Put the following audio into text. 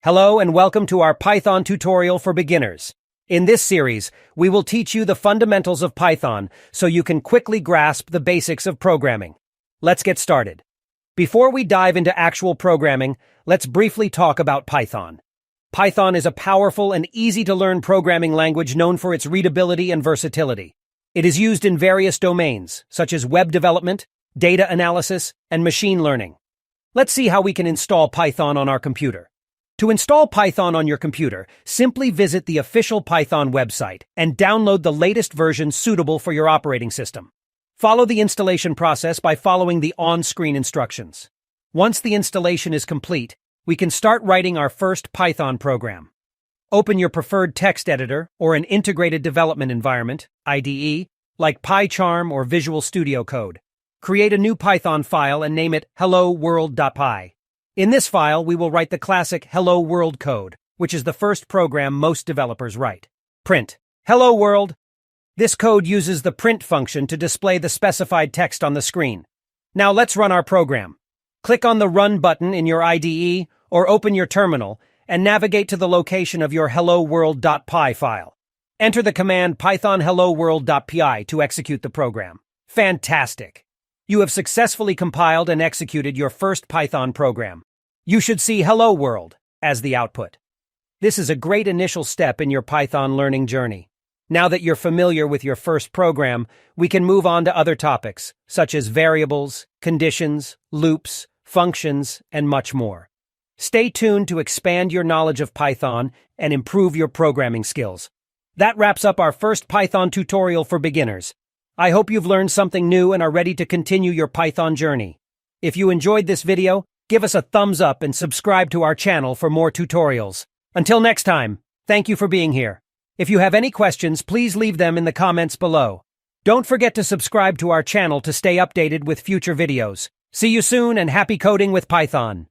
Hello and welcome to our Python tutorial for beginners. In this series, we will teach you the fundamentals of Python so you can quickly grasp the basics of programming. Let's get started. Before we dive into actual programming, let's briefly talk about Python. Python is a powerful and easy-to-learn programming language known for its readability and versatility. It is used in various domains, such as web development, data analysis, and machine learning. Let's see how we can install Python on our computer. To install Python on your computer, simply visit the official Python website and download the latest version suitable for your operating system. Follow the installation process by following the on-screen instructions. Once the installation is complete, we can start writing our first Python program. Open your preferred text editor or an integrated development environment, IDE, like PyCharm or Visual Studio Code. Create a new Python file and name it hello-world.py. In this file, we will write the classic Hello World code, which is the first program most developers write. Print. Hello World. This code uses the print function to display the specified text on the screen. Now let's run our program. Click on the Run button in your IDE or open your terminal and navigate to the location of your hello-world.py file. Enter the command python hello-world.py to execute the program. Fantastic! You have successfully compiled and executed your first Python program. You should see Hello World as the output. This is a great initial step in your Python learning journey. Now that you're familiar with your first program, we can move on to other topics, such as variables, conditions, loops, functions, and much more. Stay tuned to expand your knowledge of Python and improve your programming skills. That wraps up our first Python tutorial for beginners. I hope you've learned something new and are ready to continue your Python journey. If you enjoyed this video, give us a thumbs up and subscribe to our channel for more tutorials. Until next time, thank you for being here. If you have any questions, please leave them in the comments below. Don't forget to subscribe to our channel to stay updated with future videos. See you soon and happy coding with Python.